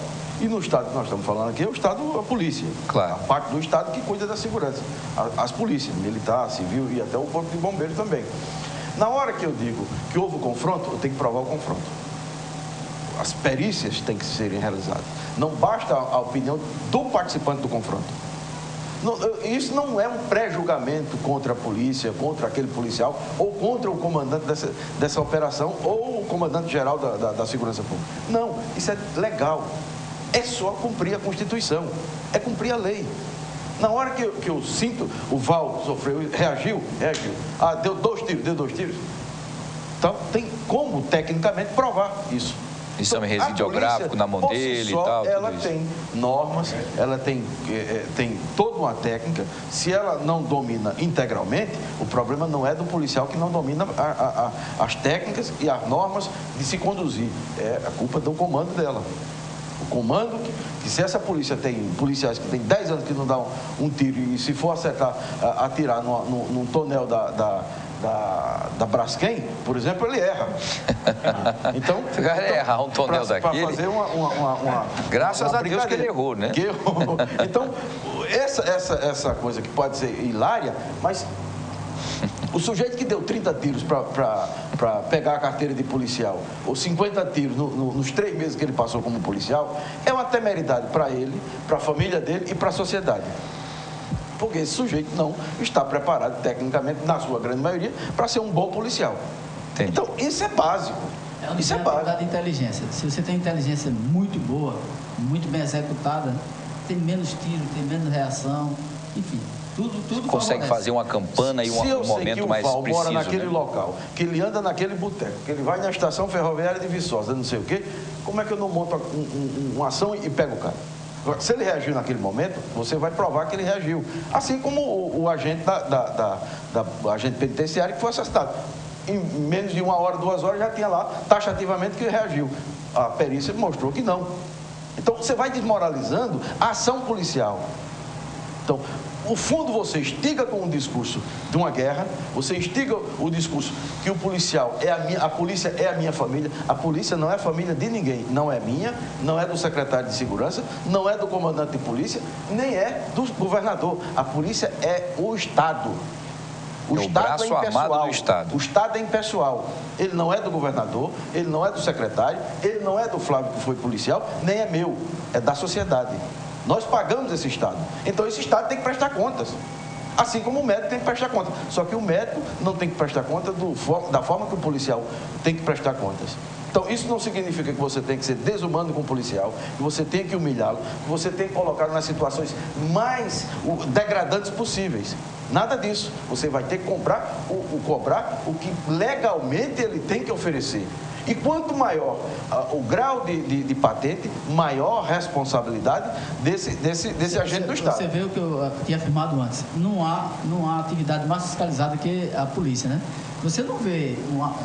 E no Estado que nós estamos falando aqui, é o Estado, a polícia. Claro. A parte do Estado que cuida da segurança. As polícias, militar, civil e até o corpo de bombeiro também. Na hora que eu digo que houve o confronto, eu tenho que provar o confronto. As perícias têm que serem realizadas. Não basta a opinião do participante do confronto. Isso não é um pré-julgamento contra a polícia, contra aquele policial, ou contra o comandante dessa operação, ou o comandante-geral da segurança pública. Não, isso é legal. É só cumprir a Constituição, é cumprir a lei. Na hora que eu sinto, o Val sofreu, reagiu. Deu dois tiros. Então, tem como, tecnicamente, provar isso. Exame residiográfico na mão dele e tal. Ela tem normas, ela tem toda uma técnica. Se ela não domina integralmente, o problema não é do policial que não domina as técnicas e as normas de se conduzir. É a culpa do comando dela. O comando, que se essa polícia tem policiais que tem 10 anos que não dão um tiro e se for atirar num tonel da da Braskem, por exemplo, ele erra. Então, errar um tonel daquele. Para fazer uma graças a Deus que ele errou, né? Que errou. Então, essa coisa que pode ser hilária, mas o sujeito que deu 30 tiros para pegar a carteira de policial, ou 50 tiros nos 3 meses que ele passou como policial, é uma temeridade para ele, para a família dele e para a sociedade. Porque esse sujeito não está preparado tecnicamente, na sua grande maioria, para ser um bom policial. Entendi. Então, isso é básico. Isso é básico. De inteligência. Se você tem inteligência muito boa, muito bem executada, tem menos tiro, tem menos reação, enfim, tudo consegue fazer uma campana e um momento mais preciso. Se eu sei que o Val mora naquele local, que ele anda naquele boteco, que ele vai na estação ferroviária de Viçosa, não sei o quê, como é que eu não monto uma ação e pego o cara? Agora, se ele reagiu naquele momento, você vai provar que ele reagiu. Assim como o agente agente penitenciário que foi assassinado. Em menos de 1 hora, 2 horas, já tinha lá taxativamente que ele reagiu. A perícia mostrou que não. Então, você vai desmoralizando a ação policial. Então, o fundo você instiga com o discurso de uma guerra, você instiga o discurso que o policial a polícia é a minha família. A polícia não é a família de ninguém, não é minha, não é do secretário de segurança, não é do comandante de polícia, nem é do governador. A polícia é o Estado. O Estado é impessoal. O Estado é impessoal. Ele não é do governador, ele não é do secretário, ele não é do Flávio, que foi policial, nem é meu, é da sociedade. Nós pagamos esse Estado. Então, esse Estado tem que prestar contas. Assim como o médico tem que prestar contas. Só que o médico não tem que prestar contas da forma que o policial tem que prestar contas. Então, isso não significa que você tem que ser desumano com o policial, que você tem que humilhá-lo, que você tem que colocá-lo nas situações mais degradantes possíveis. Nada disso. Você vai ter que cobrar o que legalmente ele tem que oferecer. E quanto maior o grau de patente, maior a responsabilidade desse agente do Estado. Você vê o que eu tinha afirmado antes. Não há atividade mais fiscalizada que a polícia, né? Você não vê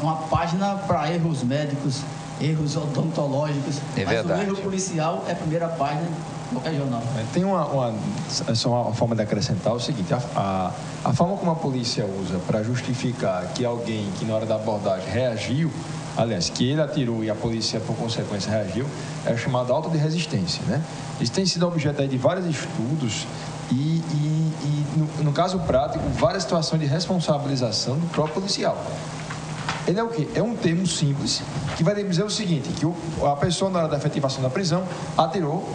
uma página para erros médicos, erros odontológicos, mas verdade. O erro policial é a primeira página de qualquer jornal. Tem uma forma de acrescentar o seguinte, a forma como a polícia usa para justificar que alguém que na hora da abordagem reagiu, aliás, que ele atirou e a polícia, por consequência, reagiu, é chamado auto de resistência, né? Isso tem sido objeto aí de vários estudos e no caso prático, várias situações de responsabilização do próprio policial. Ele é o quê? É um termo simples que vai dizer o seguinte, que a pessoa, na hora da efetivação da prisão, atirou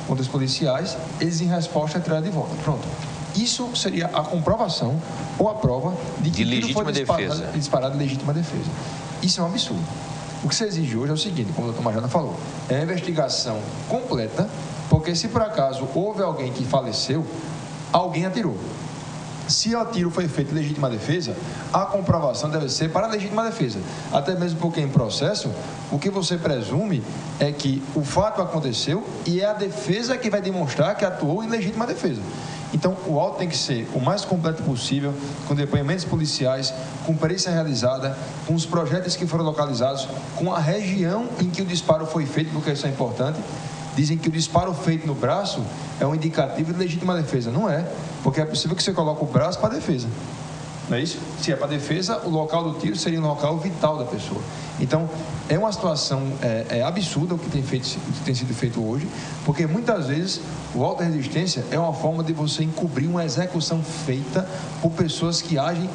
contra os policiais, eles, em resposta, atiraram de volta. Pronto. Isso seria a comprovação ou a prova de que legítima defesa. Disparado de legítima defesa. Isso é um absurdo. O que se exige hoje é o seguinte, como o doutor Majana falou, é a investigação completa, porque se por acaso houve alguém que faleceu, alguém atirou. Se o tiro foi feito em legítima defesa, a comprovação deve ser para a legítima defesa. Até mesmo porque em processo, o que você presume é que o fato aconteceu e é a defesa que vai demonstrar que atuou em legítima defesa. Então, o auto tem que ser o mais completo possível, com depoimentos policiais, com perícia realizada, com os projetos que foram localizados, com a região em que o disparo foi feito, porque isso é importante. Dizem que o disparo feito no braço é um indicativo de legítima defesa. Não é, porque é possível que você coloque o braço para defesa. Não é isso? Se é para defesa, o local do tiro seria um local vital da pessoa. Então, é uma situação absurda o que tem sido feito hoje, porque muitas vezes o auto resistência é uma forma de você encobrir uma execução feita por pessoas que agem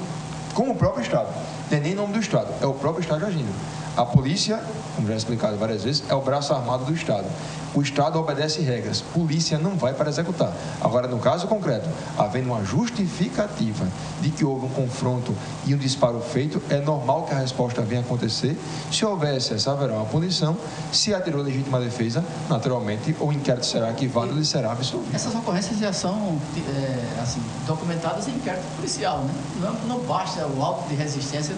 com o próprio Estado. Não é nem em nome do Estado, é o próprio Estado agindo. A polícia, como já explicado várias vezes, é o braço armado do Estado. O Estado obedece regras, polícia não vai para executar. Agora, no caso concreto, havendo uma justificativa de que houve um confronto e um disparo feito, é normal que a resposta venha a acontecer. Se houver excesso, haverá uma punição. Se atirou legítima defesa, naturalmente, o inquérito será arquivado e será absolvido. Essas ocorrências já são documentadas em inquérito policial, né? Não basta o auto de resistência,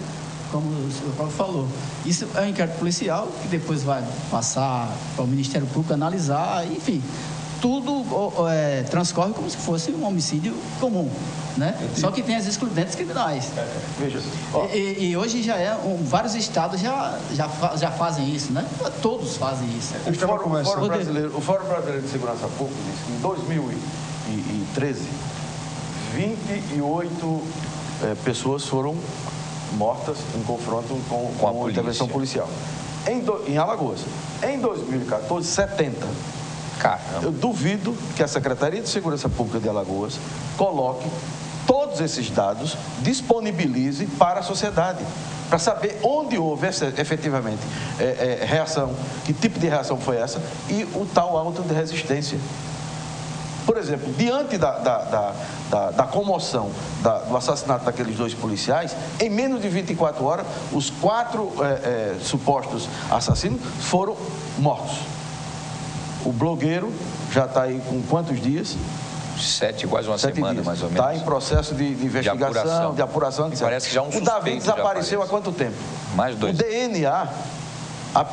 como o senhor próprio falou. Isso é um inquérito policial que depois vai passar para o Ministério Público analisar, enfim, tudo transcorre como se fosse um homicídio comum, né? Só que tem as excludentes criminais. Veja. E hoje vários estados já fazem isso, né? Todos fazem isso. O Fórum Brasileiro de Segurança Pública disse que em 2013, 28 pessoas foram mortas em confronto com a intervenção policial. Em Alagoas. Em 2014, 70. Caramba. Eu duvido que a Secretaria de Segurança Pública de Alagoas coloque todos esses dados, disponibilize para a sociedade, para saber onde houve efetivamente reação, que tipo de reação foi essa e o tal auto de resistência. Por exemplo, diante da comoção do assassinato daqueles 2 policiais, em menos de 24 horas, os 4 supostos assassinos foram mortos. O blogueiro já está aí com quantos dias? 7, quase uma semana, dias. mais ou menos. Está em processo de investigação, de apuração. E parece que já um suspeito. O Davi desapareceu há quanto tempo? Mais 2. O DNA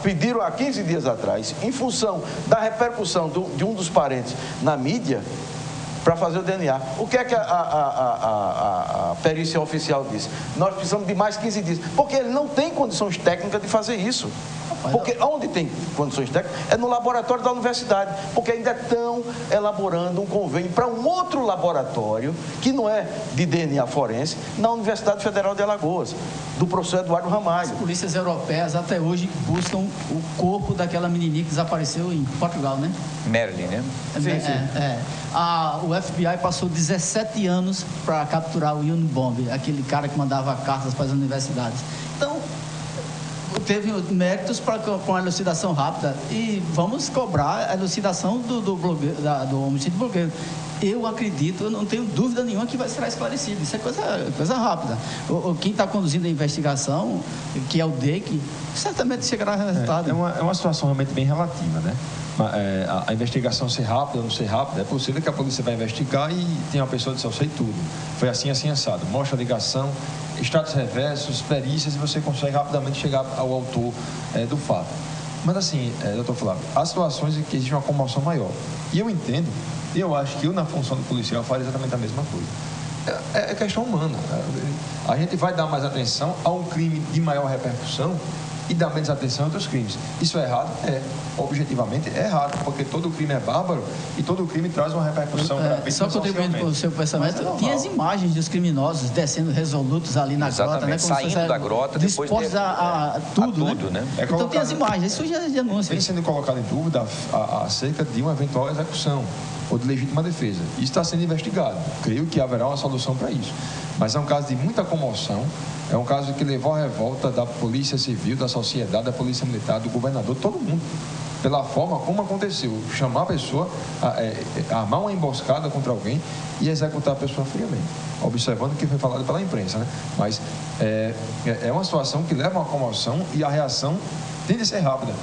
pediram há 15 dias atrás, em função da repercussão de um dos parentes na mídia, para fazer o DNA. O que é que a perícia oficial disse? Nós precisamos de mais 15 dias. Porque ele não tem condições técnicas de fazer isso. Porque onde tem condições técnicas é no laboratório da universidade. Porque ainda estão elaborando um convênio para um outro laboratório, que não é de DNA forense, na Universidade Federal de Alagoas, do professor Eduardo Ramalho. As polícias europeias até hoje buscam o corpo daquela menininha que desapareceu em Portugal, né? Marilyn, né? Sim. O FBI passou 17 anos para capturar o Unabomber, aquele cara que mandava cartas para as universidades. Então, teve méritos com a elucidação rápida e vamos cobrar a elucidação do homicídio blogueiro. Eu acredito, eu não tenho dúvida nenhuma que vai ser esclarecido. Isso é coisa rápida. Quem está conduzindo a investigação, que é o DEIC, certamente chegará a resultado. É uma situação realmente bem relativa, né? A investigação ser rápida ou não ser rápida, é possível que a polícia vai investigar e tem uma pessoa que diz, eu sei tudo. Foi assim, assado. Mostra a ligação, extratos reversos, perícias, e você consegue rapidamente chegar ao autor do fato. Mas assim, doutor Flávio, há situações em que existe uma comoção maior. E eu entendo, eu acho que eu, na função do policial, faria exatamente a mesma coisa. É questão humana. A gente vai dar mais atenção a um crime de maior repercussão e dar menos atenção a outros crimes. Isso é errado? Objetivamente é errado, porque todo crime é bárbaro e todo crime traz uma repercussão. Só contribuindo com o seu pensamento, tinha as imagens dos criminosos descendo resolutos ali na grota, né? Saindo da grota, depois a tudo, né? Então tem as imagens, isso já é denúncia. Vem sendo colocado em dúvida acerca de uma eventual execução ou de legítima defesa. Isso está sendo investigado. Creio que haverá uma solução para isso. Mas é um caso de muita comoção, é um caso que levou à revolta da Polícia Civil, da sociedade, da Polícia Militar, do governador, todo mundo. Pela forma como aconteceu, chamar a pessoa, armar uma emboscada contra alguém e executar a pessoa friamente, observando o que foi falado pela imprensa, né? Mas é uma situação que leva a uma comoção e a reação tem de ser rápida.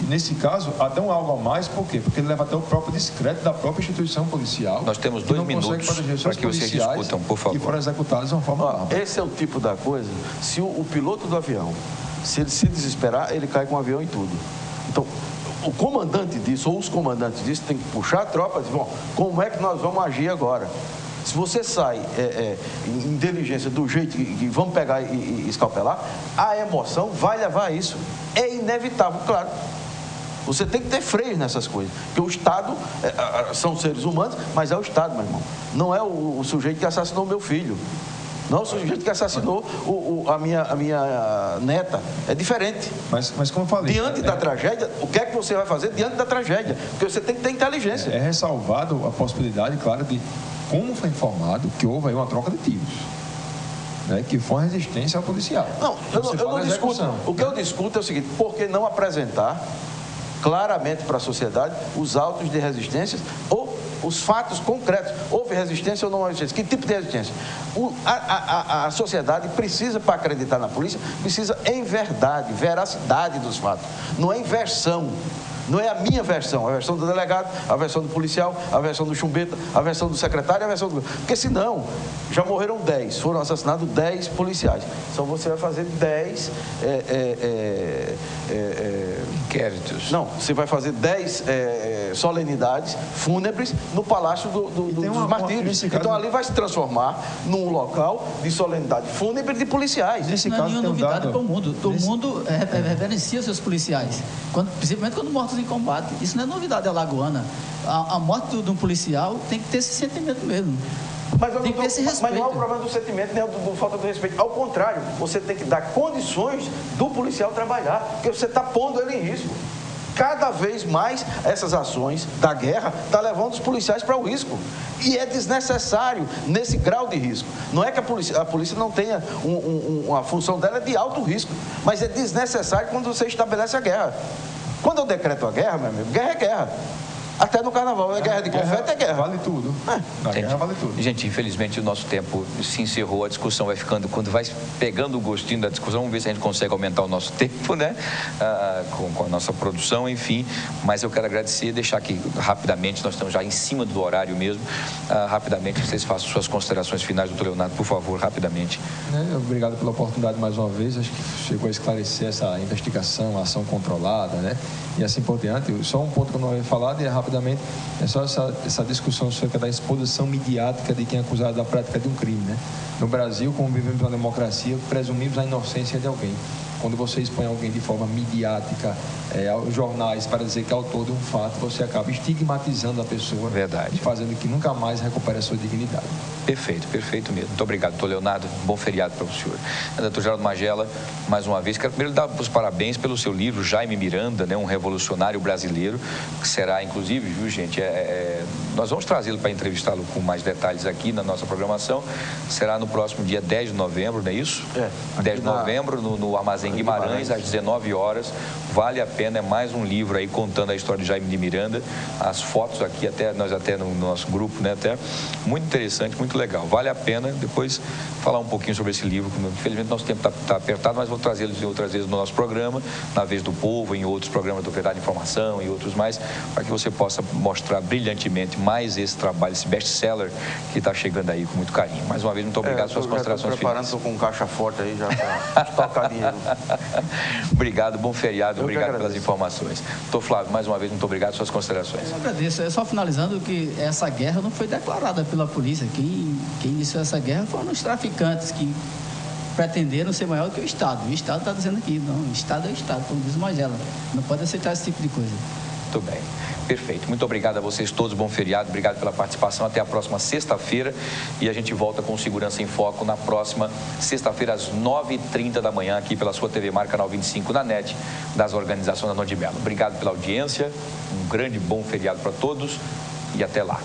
Nesse caso, até algo a mais, por quê? Porque ele leva até o próprio discreto da própria instituição policial. Nós temos 2 minutos para que vocês discutam, por favor. E foram executados de uma forma... Esse é o tipo da coisa, se o piloto do avião, se ele se desesperar, ele cai com o avião e tudo. Então, o comandante disso, ou os comandantes disso, tem que puxar a tropa e dizer, bom, como é que nós vamos agir agora? Se você sai em inteligência do jeito que vamos pegar e escalpelar, a emoção vai levar a isso. É inevitável, claro. Você tem que ter freio nessas coisas. Porque o Estado, são seres humanos, mas é o Estado, meu irmão. Não é o sujeito que assassinou meu filho. Não é o sujeito que assassinou a minha neta. É diferente. Mas como eu falei... Diante da tragédia, o que é que você vai fazer diante da tragédia? Porque você tem que ter inteligência. É ressalvado a possibilidade, claro, de como foi informado que houve aí uma troca de tiros. Que foi uma resistência ao policial. Não, eu não discuto. O que eu discuto é o seguinte, por que não apresentar claramente para a sociedade os autos de resistência ou os fatos concretos. Houve resistência ou não houve resistência? Que tipo de resistência? A sociedade precisa, para acreditar na polícia, precisa em verdade, veracidade dos fatos. Não é em versão. Não é a minha versão, a versão do delegado, a versão do policial, a versão do chumbeta, a versão do secretário, a versão do... Porque senão, já morreram 10, foram assassinados 10 policiais. Então você vai fazer 10... inquéritos. Não, você vai fazer 10 solenidades fúnebres no Palácio dos Martírios. Então ali vai se transformar num local de solenidade fúnebre de policiais. Isso não é nenhuma novidade para o mundo. O mundo reverencia seus policiais, principalmente quando mortos em combate. Isso não é novidade alagoana. A morte de um policial tem que ter esse sentimento mesmo. Mas tem que ter esse respeito. Mas não é o problema do sentimento, nem do falta de respeito. Ao contrário, você tem que dar condições do policial trabalhar, porque você está pondo ele em risco. Cada vez mais essas ações da guerra estão levando os policiais para o risco. E é desnecessário nesse grau de risco. Não é que a polícia não tenha a função dela de alto risco, mas é desnecessário quando você estabelece a guerra. Quando eu decreto a guerra, meu amigo, guerra é guerra. Até no carnaval, é guerra de confete, é guerra. Vale tudo. Na guerra vale tudo. Gente, infelizmente o nosso tempo se encerrou, a discussão vai ficando, quando vai pegando o gostinho da discussão, vamos ver se a gente consegue aumentar o nosso tempo, né? Com a nossa produção, enfim. Mas eu quero agradecer e deixar aqui rapidamente, nós estamos já em cima do horário mesmo, rapidamente vocês façam suas considerações finais, doutor Leonardo, por favor, rapidamente. Obrigado pela oportunidade mais uma vez, acho que chegou a esclarecer essa investigação, a ação controlada, né? E assim por diante. Só um ponto que eu não havia falado, e rapidamente, é só essa discussão acerca da exposição midiática de quem é acusado da prática de um crime, né? No Brasil, como vivemos na democracia, presumimos a inocência de alguém. Quando você expõe alguém de forma midiática aos jornais para dizer que é autor de um fato, você acaba estigmatizando a pessoa. Verdade. E fazendo que nunca mais recupere a sua dignidade. Perfeito, perfeito mesmo. Muito obrigado, doutor Leonardo. Bom feriado para o senhor. Doutor Geraldo Magela, mais uma vez, quero primeiro dar os parabéns pelo seu livro, Jaime Miranda, né, um revolucionário brasileiro, que será, inclusive, viu, gente, nós vamos trazê-lo para entrevistá-lo com mais detalhes aqui na nossa programação. Será no próximo dia 10 de novembro, não é isso? 10 de novembro, no Armazém Guimarães, às 19 horas. Vale a pena, é mais um livro aí contando a história de Jaime de Miranda. As fotos aqui, nós no nosso grupo, né, até muito interessante, muito legal. Vale a pena depois falar um pouquinho sobre esse livro. Infelizmente, nosso tempo está apertado, mas vou trazê-lo outras vezes no nosso programa, na Vez do Povo, em outros programas do Verdade e Informação e outros mais, para que você possa mostrar brilhantemente mais esse trabalho, esse best-seller que está chegando aí com muito carinho. Mais uma vez, muito obrigado pelas suas considerações finais. Estou com um caixa forte aí já para estocar dinheiro. Obrigado, bom feriado, obrigado pelas informações. Doutor Flávio, mais uma vez, muito obrigado pelas suas considerações. Eu agradeço. Só finalizando que essa guerra não foi declarada pela polícia. Quem iniciou essa guerra foram os traficantes que pretenderam ser maior que o Estado. O Estado está dizendo aqui, não, o Estado é o Estado, como diz o Magela. Não pode aceitar esse tipo de coisa. Muito bem. Perfeito. Muito obrigado a vocês todos. Bom feriado. Obrigado pela participação. Até a próxima sexta-feira. E a gente volta com Segurança em Foco na próxima sexta-feira, às 9h30 da manhã, aqui pela sua TV Mar, canal 25, na NET, das organizações da Nordimelo. Obrigado pela audiência. Um grande, bom feriado para todos. E até lá.